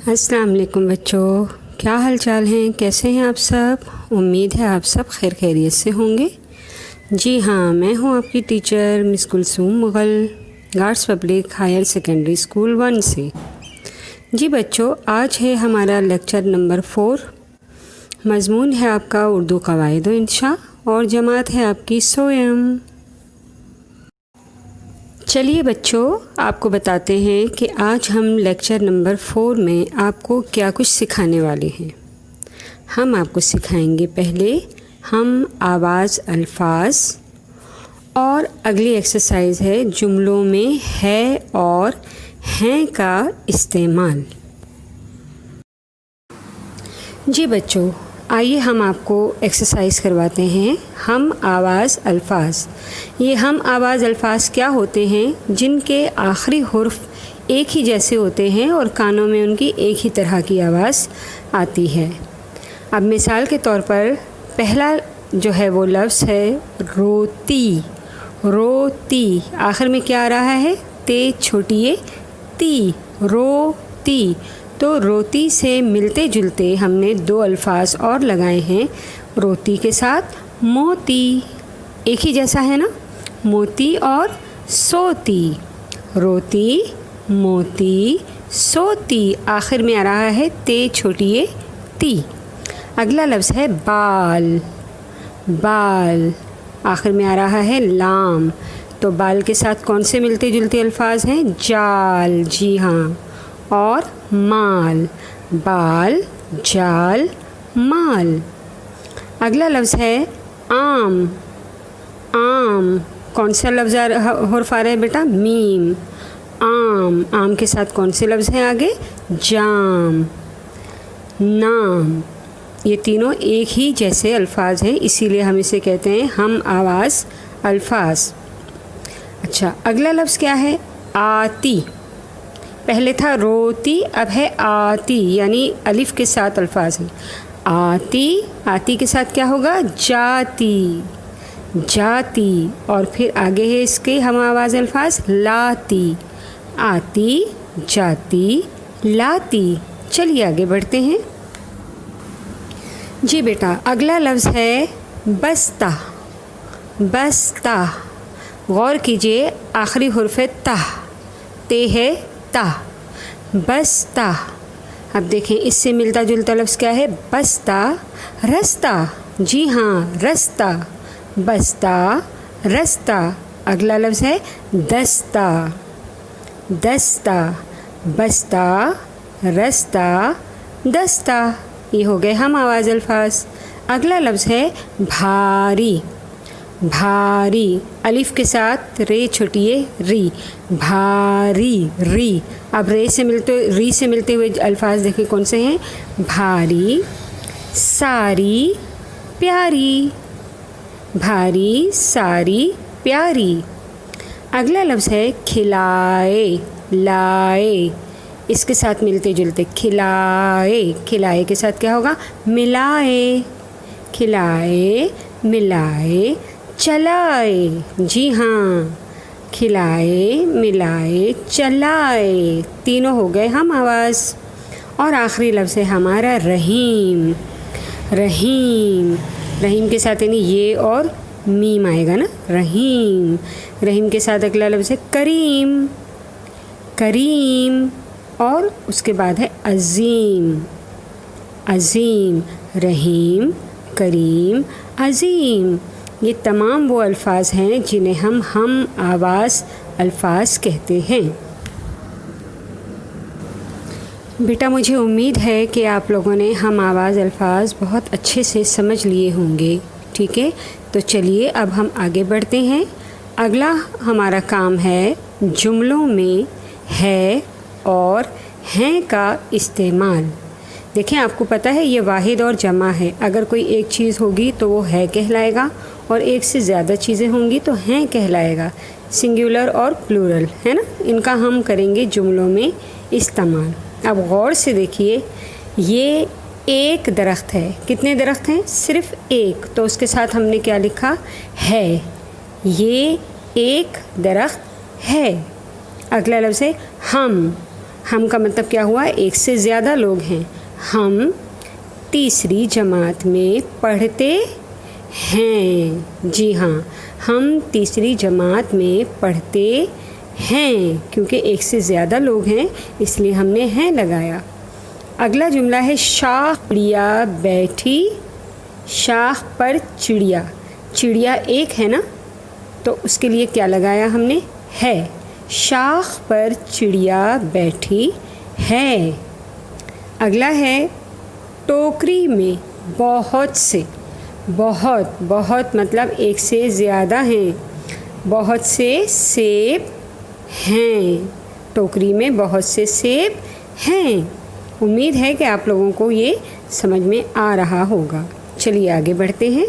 السلام علیکم بچوں، کیا حال چال ہیں؟ کیسے ہیں آپ سب؟ امید ہے آپ سب خیر خیریت سے ہوں گے۔ جی ہاں، میں ہوں آپ کی teacher miss Kulsoom Mughal, guards public higher secondary school 1 سے۔ جی بچوں، آج ہے ہمارا لیکچر نمبر 4۔ مضمون ہے آپ کا اردو قواعد و انشاء اور جماعت ہے آپ کی سوئم۔ چلیے بچوں، آپ کو بتاتے ہیں کہ آج ہم لیکچر نمبر 4 میں آپ کو کیا کچھ سکھانے والے ہیں۔ ہم آپ کو سکھائیں گے پہلے ہم آواز الفاظ، اور اگلی ایکسرسائز ہے جملوں میں ہے اور ہیں کا استعمال۔ جی بچوں، آئیے ہم آپ کو ایکسرسائز کرواتے ہیں ہم آواز الفاظ۔ یہ ہم آواز الفاظ کیا ہوتے ہیں؟ جن کے آخری حرف ایک ہی جیسے ہوتے ہیں اور کانوں میں ان کی ایک ہی طرح کی آواز آتی ہے۔ اب مثال کے طور پر پہلا جو ہے وہ لفظ ہے روتی۔ روتی، آخر میں کیا آ رہا ہے؟ تے چھوٹی اے تی، روتی۔ تو روتی سے ملتے جلتے ہم نے 2 الفاظ اور لگائے ہیں روتی کے ساتھ موتی۔ ایک ہی جیسا ہے نا، موتی اور سوتی۔ روتی، موتی، سوتی، آخر میں آ رہا ہے تے چھوٹی اے تی۔ اگلا لفظ ہے بال۔ بال، آخر میں آ رہا ہے لام۔ تو بال کے ساتھ کون سے ملتے جلتے الفاظ ہیں؟ جال، جی ہاں، اور مال۔ بال، جال، مال۔ اگلا لفظ ہے آم۔ آم، کون سا لفظ حرف آ رہا ہے بیٹا؟ میم۔ آم، آم کے ساتھ کون سے لفظ ہیں آگے؟ جام، نام۔ یہ تینوں ایک ہی جیسے الفاظ ہیں، اسی لیے ہم اسے کہتے ہیں ہم آواز الفاظ۔ اچھا، اگلا لفظ کیا ہے؟ آتی۔ پہلے تھا روتی، اب ہے آتی، یعنی الف کے ساتھ الفاظ ہیں۔ آتی، آتی کے ساتھ کیا ہوگا؟ جاتی، جاتی، اور پھر آگے ہے اس کے ہم آواز الفاظ لاتی۔ آتی، جاتی، لاتی۔ چلیے آگے بڑھتے ہیں۔ جی بیٹا، اگلا لفظ ہے بستہ۔ بستہ، غور کیجئے، آخری حرف ہے تا، تے ہے تا، بستہ۔ اب دیکھیں اس سے ملتا جلتا لفظ کیا ہے؟ بستہ، رستہ، جی ہاں، رستہ، بستہ، رستہ۔ اگلا لفظ ہے دستہ۔ دستہ، بستہ، رستہ، دستہ۔ یہ ہو گئے ہم آواز الفاظ۔ اگلا لفظ ہے بھاری۔ بھاری، الف کے ساتھ رے چھوٹی اے ری، بھاری، ری۔ اب ری سے ملتے ہوئے الفاظ دیکھیں کون سے ہیں؟ بھاری، ساری، پیاری۔ بھاری، ساری، پیاری۔ اگلا لفظ ہے کھلائے۔ لائے، اس کے ساتھ ملتے جلتے کھلائے۔ کھلائے کے ساتھ کیا ہوگا؟ ملائے۔ کھلائے، ملائے، چلائے، جی ہاں، کھلائے، ملائے، چلائے۔ تینوں ہو گئے ہم آواز۔ اور آخری لفظ ہے ہمارا رحیم۔ رحیم، رحیم کے ساتھ یعنی یہ اور میم آئے گا نا، رحیم۔ رحیم کے ساتھ اگلا لفظ ہے کریم۔ کریم، اور اس کے بعد ہے عظیم۔ عظیم، رحیم، کریم، عظیم۔ یہ تمام وہ الفاظ ہیں جنہیں ہم آواز الفاظ کہتے ہیں۔ بیٹا مجھے امید ہے کہ آپ لوگوں نے ہم آواز الفاظ بہت اچھے سے سمجھ لیے ہوں گے، ٹھیک ہے؟ تو چلیے اب ہم آگے بڑھتے ہیں۔ اگلا ہمارا کام ہے جملوں میں ہے اور ہیں کا استعمال۔ دیکھیں آپ کو پتہ ہے یہ واحد اور جمع ہے، اگر کوئی ایک چیز ہوگی تو وہ ہے کہلائے گا، اور ایک سے زیادہ چیزیں ہوں گی تو ہیں کہلائے گا۔ سنگولر اور پلورل ہے نا، ان کا ہم کریں گے جملوں میں استعمال۔ اب غور سے دیکھیے، یہ ایک درخت ہے۔ کتنے درخت ہیں؟ صرف ایک، تو اس کے ساتھ ہم نے کیا لکھا؟ ہے۔ یہ ایک درخت ہے۔ اگلا لفظ ہے ہم۔ ہم کا مطلب کیا ہوا؟ ایک سے زیادہ لوگ ہیں. ہم تیسری جماعت میں پڑھتے ہیں. جی ہاں، ہم تیسری جماعت میں پڑھتے ہیں. کیونکہ ایک سے زیادہ لوگ ہیں اس لیے ہم نے ہیں لگایا. اگلا جملہ ہے شاخ چڑیا بیٹھی. شاخ پر چڑیا، چڑیا ایک ہے نا، تو اس کے لیے کیا لگایا ہم نے؟ ہے. شاخ پر چڑیا بیٹھی ہے. اگلا ہے ٹوکری میں بہت سے. بہت بہت مطلب ایک سے زیادہ ہیں. بہت سے سیب ہیں. ٹوکری میں بہت سے سیب ہیں. امید ہے کہ آپ لوگوں کو یہ سمجھ میں آ رہا ہوگا. چلیے آگے بڑھتے ہیں.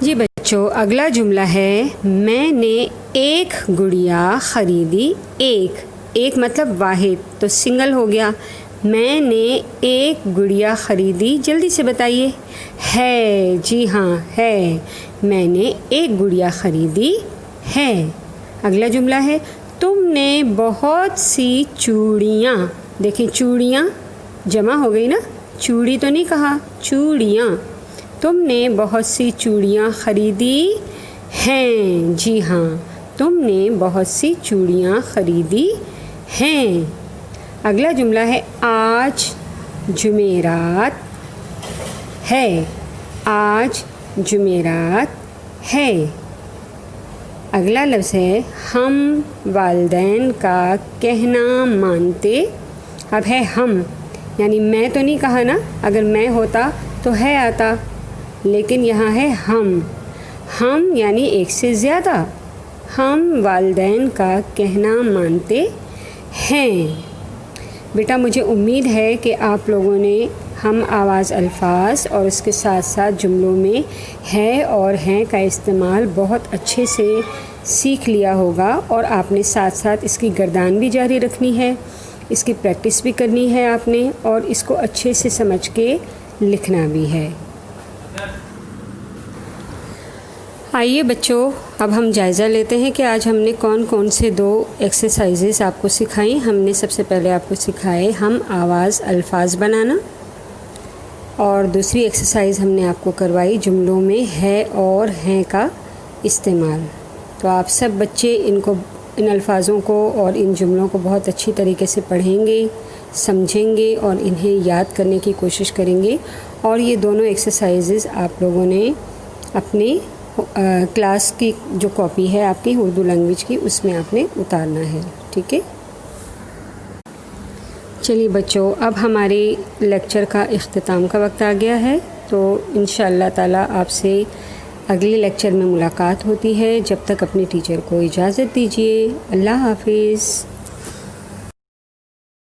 جی بچوں، اگلا جملہ ہے میں نے ایک گڑیا خریدی. ایک مطلب واحد، تو سنگل ہو گیا. میں نے ایک گڑیا خریدی. جلدی سے بتائیے. ہے. جی ہاں ہے. میں نے ایک گڑیا خریدی ہے. اگلا جملہ ہے تم نے بہت سی چوڑیاں. دیکھیں چوڑیاں جمع ہو گئی نا، چوڑی تو نہیں کہا، چوڑیاں. تم نے بہت سی چوڑیاں خریدی ہیں. جی ہاں، تم نے بہت سی چوڑیاں خریدی ہیں. اگلا جملہ ہے آج جمعرات ہے. آج جمعرات ہے. اگلا لفظ ہے ہم والدین کا کہنا مانتے. اب ہے ہم، یعنی میں تو نہیں کہا نا، اگر میں ہوتا تو ہے آتا، لیکن یہاں ہے ہم. ہم یعنی ایک سے زیادہ. ہم والدین کا کہنا مانتے ہیں. بیٹا مجھے امید ہے کہ آپ لوگوں نے ہم آواز الفاظ اور اس کے ساتھ ساتھ جملوں میں ہے اور ہیں کا استعمال بہت اچھے سے سیکھ لیا ہوگا، اور آپ نے ساتھ ساتھ اس کی گردان بھی جاری رکھنی ہے، اس کی پریکٹس بھی کرنی ہے آپ نے، اور اس کو اچھے سے سمجھ کے لکھنا بھی ہے. آئیے بچوں، اب ہم جائزہ لیتے ہیں کہ آج ہم نے کون کون سے 2 ایکسرسائزز آپ کو سکھائیں. ہم نے سب سے پہلے آپ کو سکھائے ہم آواز الفاظ بنانا، اور دوسری ایکسرسائز ہم نے آپ کو کروائی جملوں میں ہے اور ہیں کا استعمال. تو آپ سب بچے ان الفاظوں کو اور ان جملوں کو بہت اچھی طریقے سے پڑھیں گے، سمجھیں گے اور انہیں یاد کرنے کی کوشش کریں گے. اور یہ دونوں ایکسرسائزز آپ لوگوں نے اپنے کلاس کی جو کاپی ہے آپ کی اردو لینگویج کی، اس میں آپ نے اتارنا ہے. ٹھیک ہے؟ چلیے بچوں، اب ہمارے لیکچر کا اختتام کا وقت آ گیا ہے. تو انشاءاللہ تعالی آپ سے اگلے لیکچر میں ملاقات ہوتی ہے. جب تک اپنے ٹیچر کو اجازت دیجیے. اللہ حافظ.